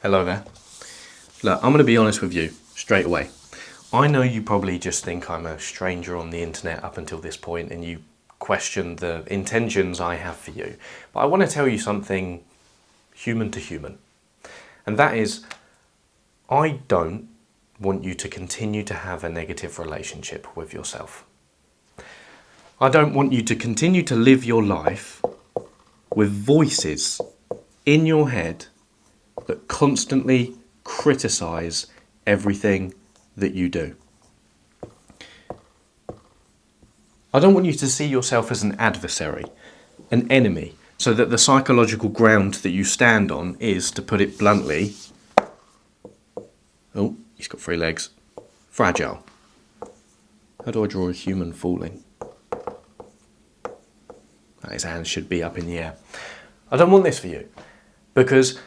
Hello there. Look, I'm going to be honest with you straight away. I know you probably just think I'm a stranger on the internet up until this point and you question the intentions I have for you. But I want to tell you something human to human. And that is, I don't want you to continue to have a negative relationship with yourself. I don't want you to continue to live your life with voices in your head that constantly criticize everything that you do. I don't want you to see yourself as an adversary, an enemy, so that the psychological ground that you stand on is, to put it bluntly, oh, he's got 3 legs, fragile. How do I draw a human falling? His hands should be up in the air. I don't want this for you, because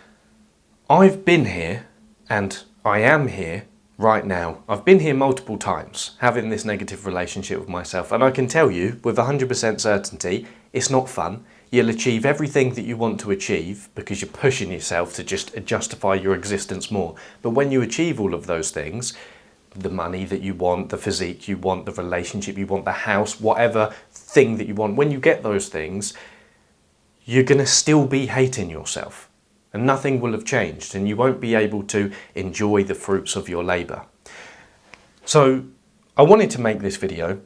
I've been here, and I am here right now. I've been here multiple times, having this negative relationship with myself, and I can tell you with 100% certainty, it's not fun. You'll achieve everything that you want to achieve because you're pushing yourself to just justify your existence more. But when you achieve all of those things, the money that you want, the physique you want, the relationship you want, the house, whatever thing that you want, when you get those things, you're going to still be hating yourself. And nothing will have changed, and you won't be able to enjoy the fruits of your labour. So I wanted to make this video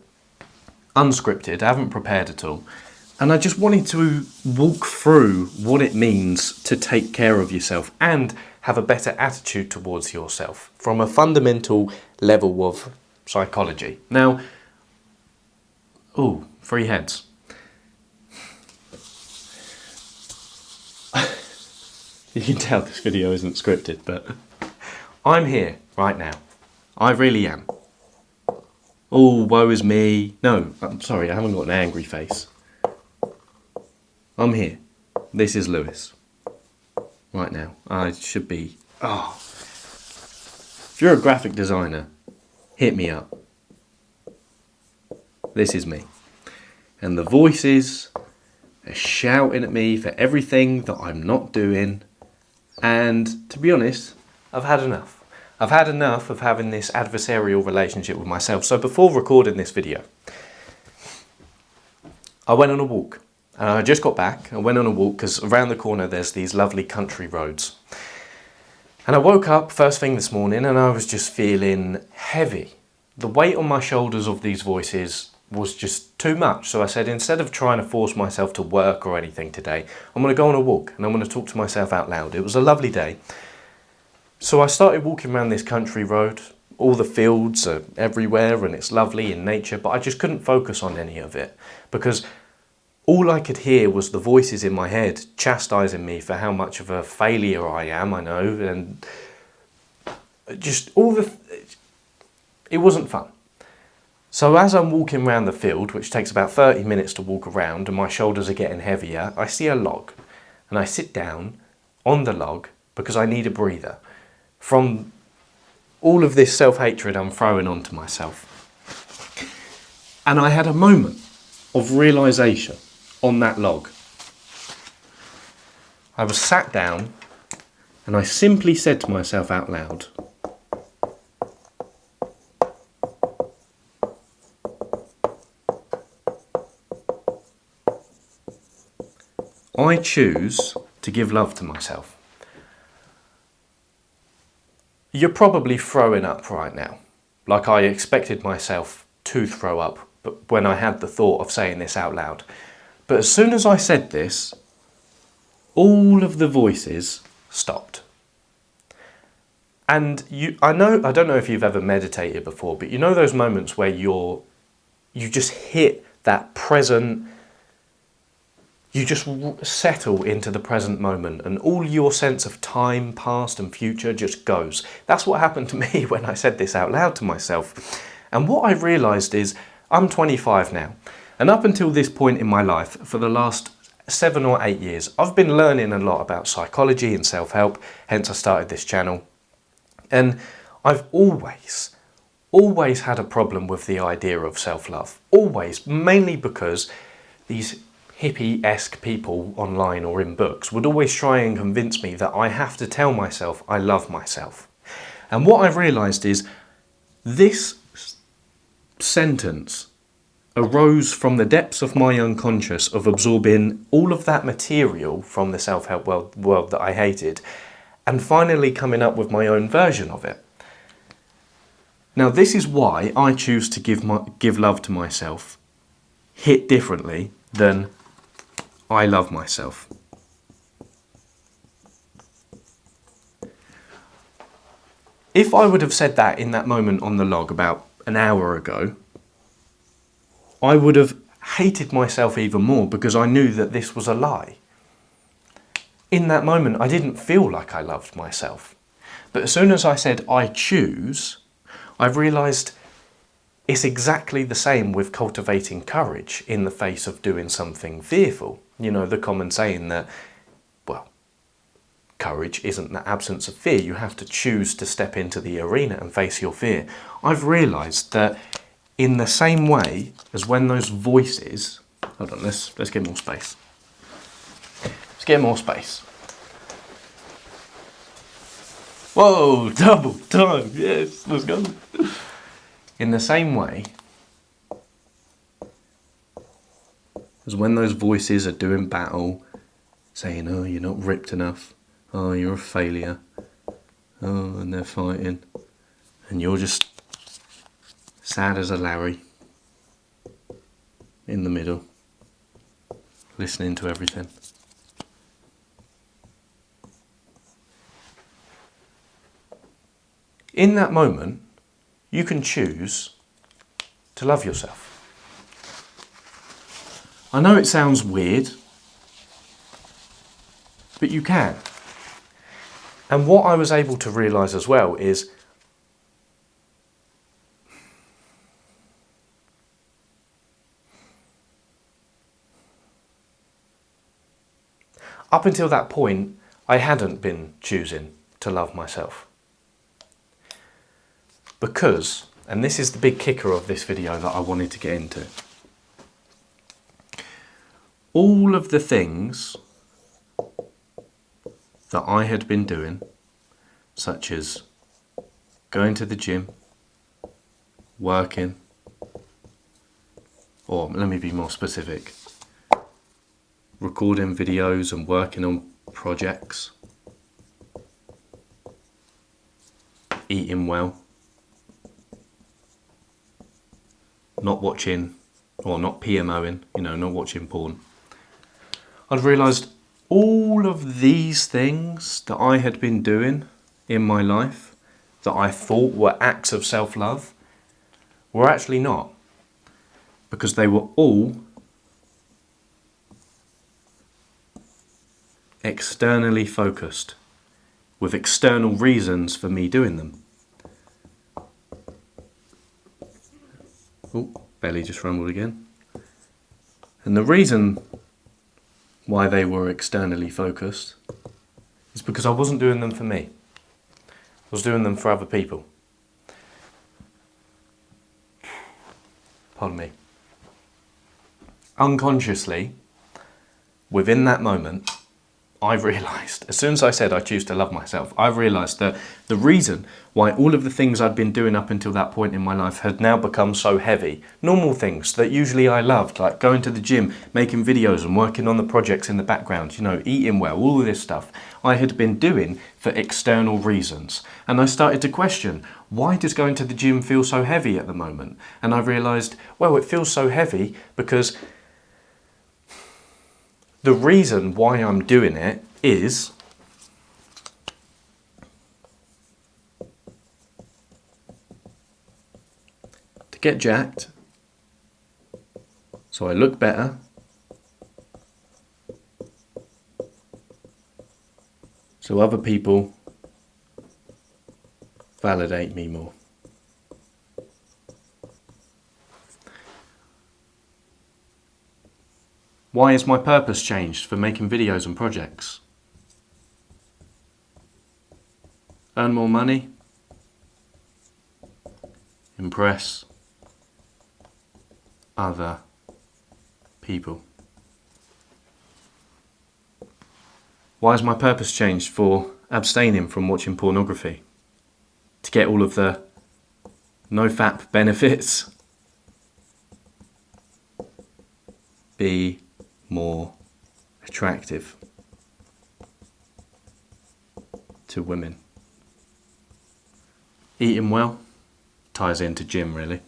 unscripted, I haven't prepared at all, and I just wanted to walk through what it means to take care of yourself and have a better attitude towards yourself from a fundamental level of psychology. Now, 3 heads. You can tell this video isn't scripted, but I'm here right now. I really am. Oh, woe is me. No, I'm sorry, I haven't got an angry face. I'm here. This is Lewis. Right now. I should be... If you're a graphic designer, hit me up. This is me. And the voices are shouting at me for everything that I'm not doing. And to be honest, I've had enough. I've had enough of having this adversarial relationship with myself. So before recording this video, I went on a walk. And I just got back. I went on a walk because around the corner there's these lovely country roads. And I woke up first thing this morning and I was just feeling heavy. The weight on my shoulders of these voices was just too much. So I said, instead of trying to force myself to work or anything today, I'm going to go on a walk and I'm going to talk to myself out loud. It was a lovely day. So I started walking around this country road. All the fields are everywhere and it's lovely in nature, but I just couldn't focus on any of it because all I could hear was the voices in my head chastising me for how much of a failure I am, I know, and just it wasn't fun. So as I'm walking around the field, which takes about 30 minutes to walk around and my shoulders are getting heavier, I see a log and I sit down on the log because I need a breather from all of this self-hatred I'm throwing onto myself. And I had a moment of realisation on that log. I was sat down and I simply said to myself out loud, I choose to give love to myself. You're probably throwing up right now, like I expected myself to throw up, but when I had the thought of saying this out loud. But as soon as I said this, all of the voices stopped. And I don't know if you've ever meditated before, but you know those moments where you just hit that present, you just settle into the present moment and all your sense of time, past and future just goes. That's what happened to me when I said this out loud to myself. And what I realised is I'm 25 now. And up until this point in my life, for the last 7 or 8 years, I've been learning a lot about psychology and self-help, hence I started this channel. And I've always had a problem with the idea of self-love. Always, mainly because these hippie-esque people online or in books would always try and convince me that I have to tell myself I love myself. And what I've realised is this sentence arose from the depths of my unconscious of absorbing all of that material from the self-help world that I hated and finally coming up with my own version of it. Now this is why I choose to give love to myself hit differently than I love myself. If I would have said that in that moment on the log about an hour ago, I would have hated myself even more because I knew that this was a lie. In that moment, I didn't feel like I loved myself. But as soon as I said I choose, I've realised it's exactly the same with cultivating courage in the face of doing something fearful. You know, the common saying that, well, courage isn't the absence of fear. You have to choose to step into the arena and face your fear. I've realised that in the same way as when those voices... Hold on, let's get more space. Let's get more space. Whoa, double time, yes, let's go. In the same way as when those voices are doing battle, saying, oh, you're not ripped enough, oh, you're a failure, oh, and they're fighting, and you're just sad as a Larry in the middle, listening to everything. In that moment, you can choose to love yourself. I know it sounds weird, but you can. And what I was able to realise as well is up until that point, I hadn't been choosing to love myself. Because, and this is the big kicker of this video that I wanted to get into, all of the things that I had been doing, such as going to the gym, working, or let me be more specific, recording videos and working on projects, eating well, not watching, or not PMOing, you know, not watching porn. I'd realised all of these things that I had been doing in my life that I thought were acts of self-love were actually not, because they were all externally focused, with external reasons for me doing them. Oh, belly just rumbled again. And the reason why they were externally focused is because I wasn't doing them for me. I was doing them for other people. Pardon me. Unconsciously, within that moment, I've realised, as soon as I said I choose to love myself, I've realised that the reason why all of the things I'd been doing up until that point in my life had now become so heavy, normal things that usually I loved, like going to the gym, making videos and working on the projects in the background, you know, eating well, all of this stuff, I had been doing for external reasons. And I started to question, why does going to the gym feel so heavy at the moment? And I realised, well, it feels so heavy because the reason why I'm doing it is to get jacked, so I look better, so other people validate me more. Why is my purpose changed for making videos and projects? Earn more money? Impress? Other people. Why has my purpose changed for abstaining from watching pornography? To get all of the no-fap benefits? Be more attractive to women. Eating well ties into gym, really.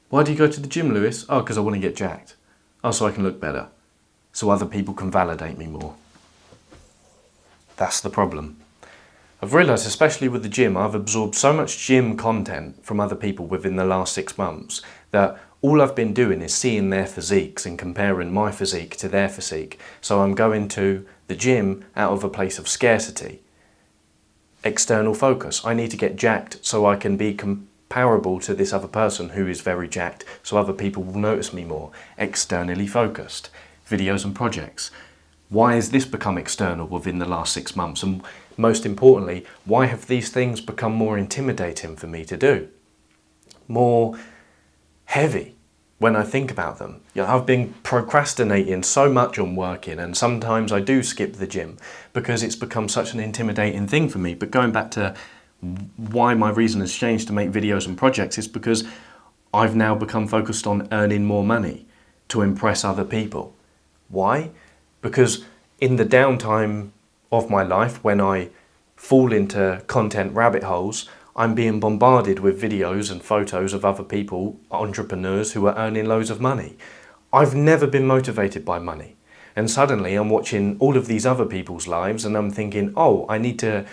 Why do you go to the gym, Lewis? Oh, because I want to get jacked. Oh, so I can look better. So other people can validate me more. That's the problem. I've realised, especially with the gym, I've absorbed so much gym content from other people within the last 6 months that all I've been doing is seeing their physiques and comparing my physique to their physique. So I'm going to the gym out of a place of scarcity. External focus. I need to get jacked so I can be comparable to this other person who is very jacked, so other people will notice me more. Externally focused. Videos and projects. Why has this become external within the last 6 months? And most importantly, why have these things become more intimidating for me to do? More heavy when I think about them. I've been procrastinating so much on working, and sometimes I do skip the gym because it's become such an intimidating thing for me. But going back to why my reason has changed to make videos and projects is because I've now become focused on earning more money to impress other people. Why? Because in the downtime of my life, when I fall into content rabbit holes, I'm being bombarded with videos and photos of other people, entrepreneurs who are earning loads of money. I've never been motivated by money. And suddenly I'm watching all of these other people's lives and I'm thinking, oh, I need to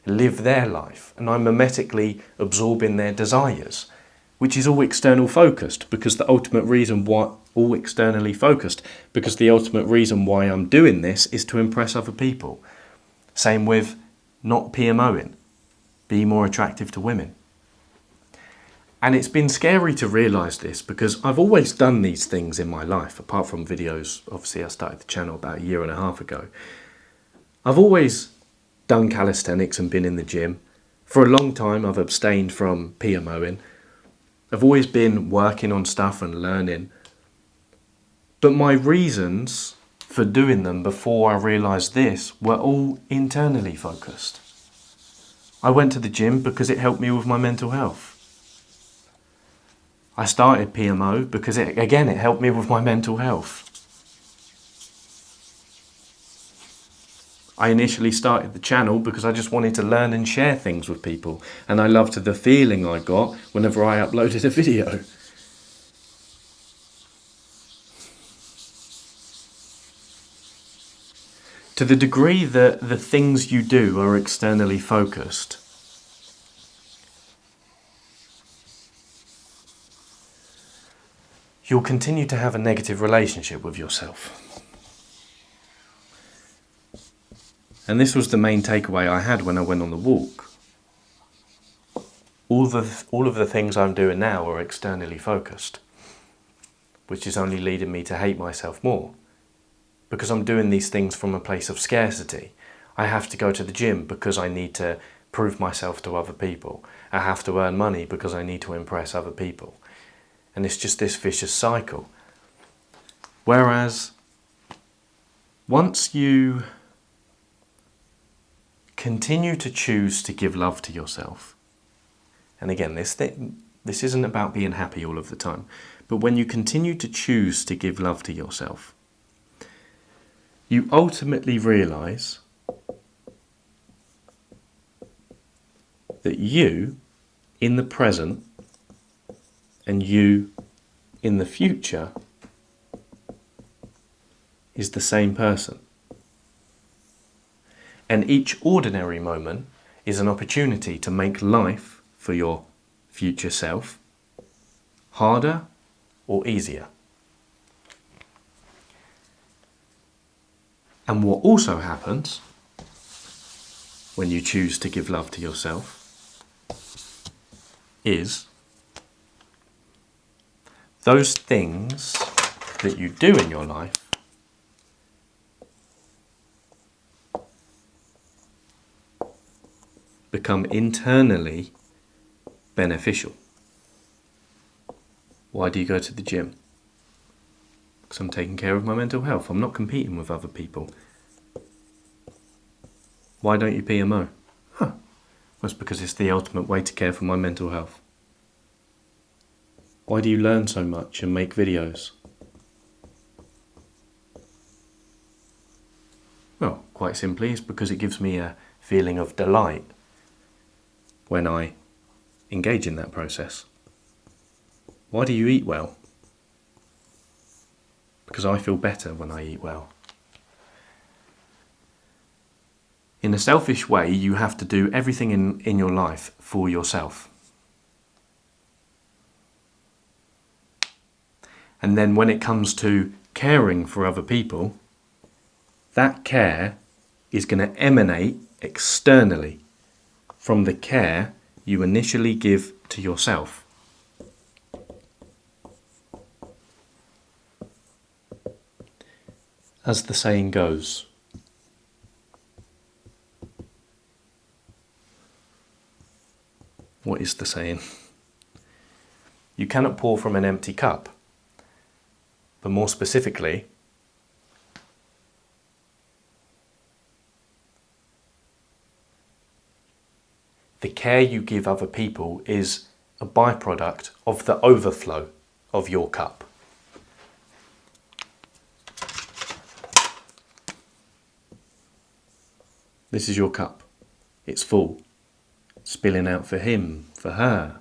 live their life. And I'm mimetically absorbing their desires, which is all external focused, because the ultimate reason why all externally focused, because the ultimate reason why I'm doing this is to impress other people. Same with not PMOing. Be more attractive to women. And it's been scary to realise this because I've always done these things in my life, apart from videos. Obviously, I started the channel about 1.5 years ago. I've always done calisthenics and been in the gym. For a long time, I've abstained from PMOing. I've always been working on stuff and learning. But my reasons for doing them before I realised this were all internally focused. I went to the gym because it helped me with my mental health. I started PMO because it helped me with my mental health. I initially started the channel because I just wanted to learn and share things with people, and I loved the feeling I got whenever I uploaded a video. To the degree that the things you do are externally focused, you'll continue to have a negative relationship with yourself. And this was the main takeaway I had when I went on the walk. All of the things I'm doing now are externally focused, which is only leading me to hate myself more. Because I'm doing these things from a place of scarcity. I have to go to the gym because I need to prove myself to other people. I have to earn money because I need to impress other people. And it's just this vicious cycle. Whereas, once you continue to choose to give love to yourself, and again, this isn't about being happy all of the time, but when you continue to choose to give love to yourself, you ultimately realise that you, in the present, and you, in the future, is the same person. And each ordinary moment is an opportunity to make life for your future self harder or easier. And what also happens when you choose to give love to yourself is those things that you do in your life become internally beneficial. Why do you go to the gym? Because I'm taking care of my mental health. I'm not competing with other people. Why don't you PMO? Well, it's because it's the ultimate way to care for my mental health. Why do you learn so much and make videos? Well, quite simply, it's because it gives me a feeling of delight when I engage in that process. Why do you eat well? Because I feel better when I eat well. In a selfish way, you have to do everything in your life for yourself. And then when it comes to caring for other people, that care is going to emanate externally from the care you initially give to yourself. As the saying goes, what is the saying? You cannot pour from an empty cup. But more specifically, the care you give other people is a byproduct of the overflow of your cup. This is your cup. It's full. Spilling out for him, for her,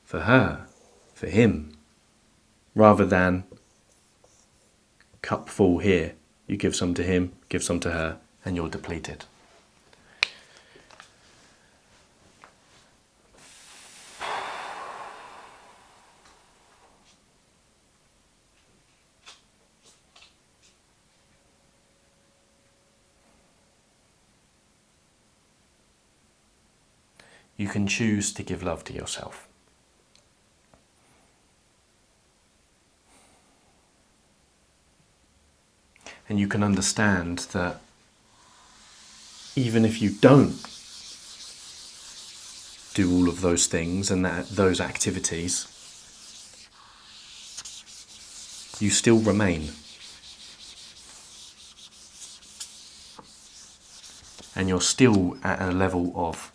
for him. Rather than cup full here. You give some to him, give some to her, and you're depleted. You can choose to give love to yourself. And you can understand that even if you don't do all of those things and those activities, you still remain. And you're still at a level of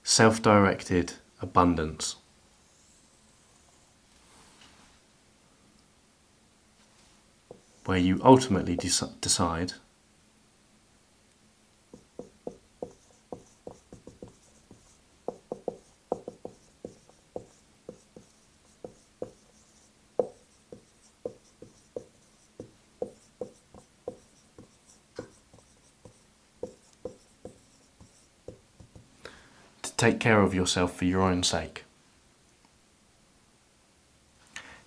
self-directed abundance. Where you ultimately decide to take care of yourself for your own sake.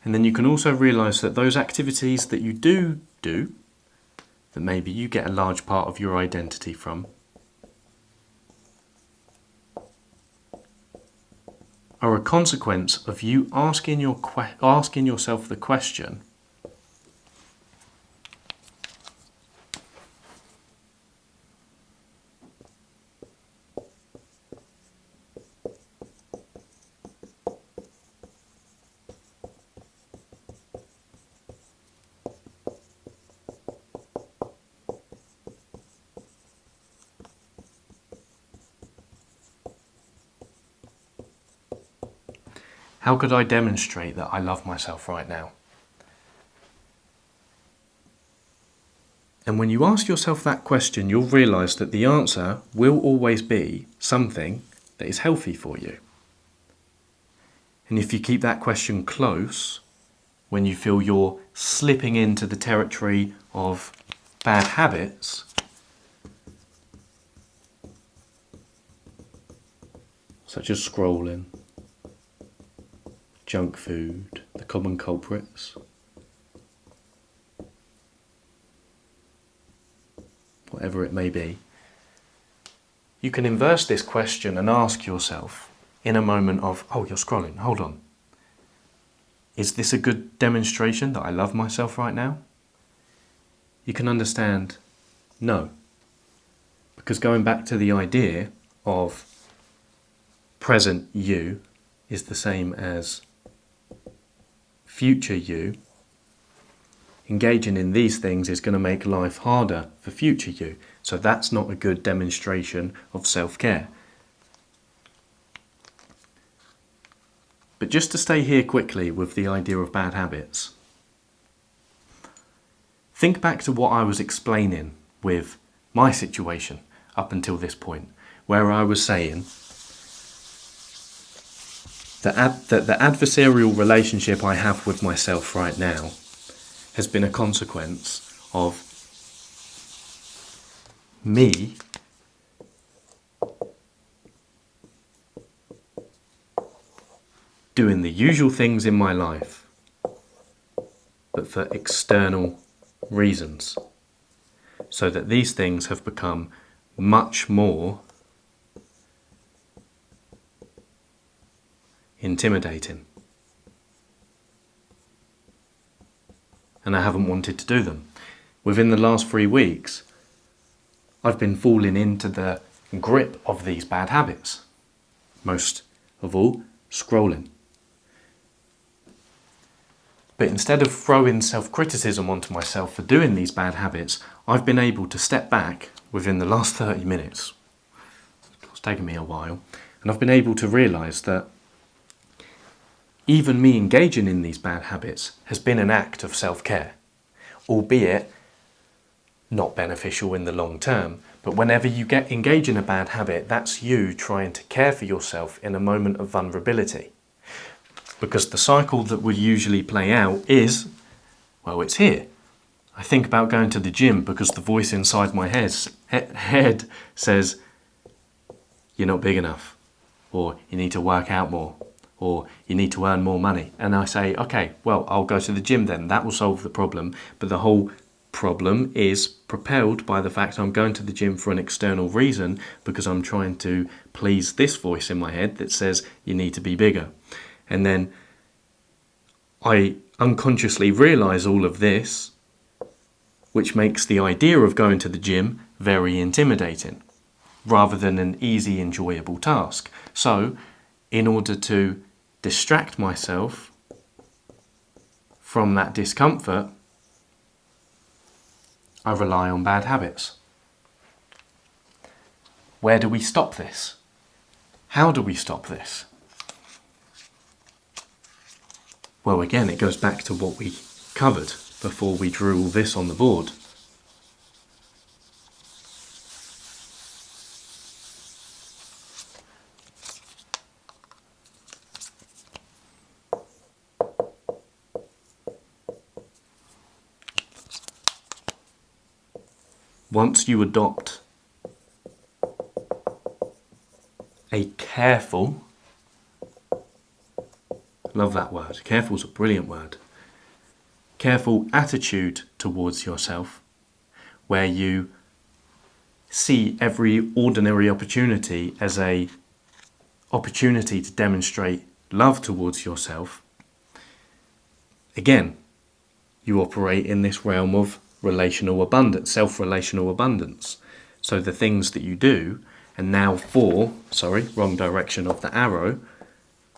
And then you can also realise that those activities that you do, that maybe you get a large part of your identity from, are a consequence of you asking yourself the question, how could I demonstrate that I love myself right now? And when you ask yourself that question, you'll realise that the answer will always be something that is healthy for you. And if you keep that question close, when you feel you're slipping into the territory of bad habits, such as scrolling, junk food, the common culprits, whatever it may be, you can inverse this question and ask yourself in a moment of, oh, you're scrolling, hold on. Is this a good demonstration that I love myself right now? You can understand, no. Because going back to the idea of present you is the same as future you, engaging in these things is going to make life harder for future you. So that's not a good demonstration of self-care. But just to stay here quickly with the idea of bad habits, think back to what I was explaining with my situation up until this point, where I was saying that the adversarial relationship I have with myself right now has been a consequence of me doing the usual things in my life, but for external reasons, so that these things have become much more intimidating, and I haven't wanted to do them. Within the last 3 weeks, I've been falling into the grip of these bad habits. Most of all, scrolling. But instead of throwing self-criticism onto myself for doing these bad habits, I've been able to step back within the last 30 minutes. It's taken me a while. And I've been able to realise that even me engaging in these bad habits has been an act of self-care, albeit not beneficial in the long term. But whenever you engage in a bad habit, that's you trying to care for yourself in a moment of vulnerability. Because the cycle that would usually play out is, well, it's here. I think about going to the gym because the voice inside my head says, you're not big enough, or you need to work out more, or you need to earn more money. And I say, okay, well, I'll go to the gym then. That will solve the problem. But the whole problem is propelled by the fact I'm going to the gym for an external reason, because I'm trying to please this voice in my head that says you need to be bigger. And then I unconsciously realise all of this, which makes the idea of going to the gym very intimidating, rather than an easy, enjoyable task. So, in order to distract myself from that discomfort, I rely on bad habits. Where do we stop this? How do we stop this? Well, again, it goes back to what we covered before we drew all this on the board. Once you adopt a careful, love that word, careful is a brilliant word, careful attitude towards yourself, where you see every ordinary opportunity as an opportunity to demonstrate love towards yourself, again, you operate in this realm of relational abundance, self-relational abundance. So the things that you do, and now wrong direction of the arrow,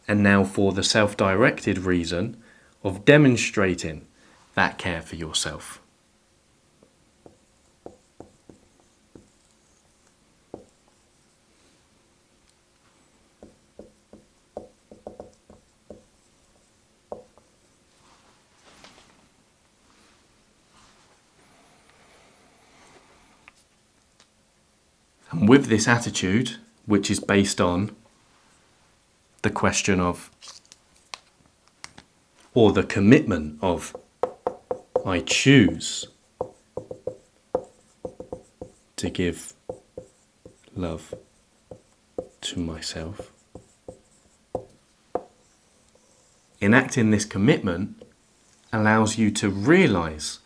and now for the self-directed reason of demonstrating that care for yourself. And with this attitude, which is based on the question of, or the commitment of, I choose to give love to myself. Enacting this commitment allows you to realise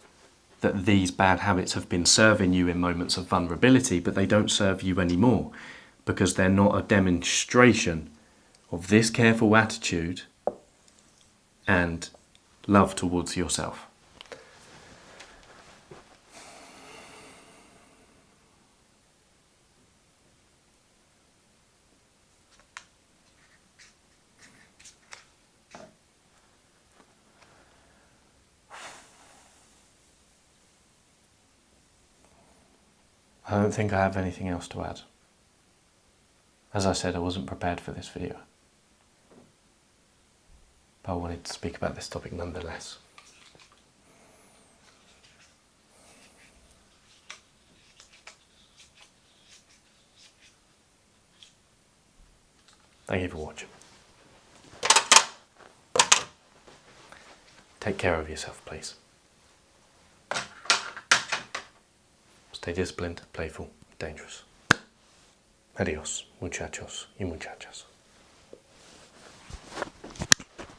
that these bad habits have been serving you in moments of vulnerability, but they don't serve you anymore because they're not a demonstration of this careful attitude and love towards yourself. I don't think I have anything else to add. As I said, I wasn't prepared for this video, but I wanted to speak about this topic nonetheless. Thank you for watching. Take care of yourself, please. Stay disciplined, playful, dangerous. Adios, muchachos y muchachas.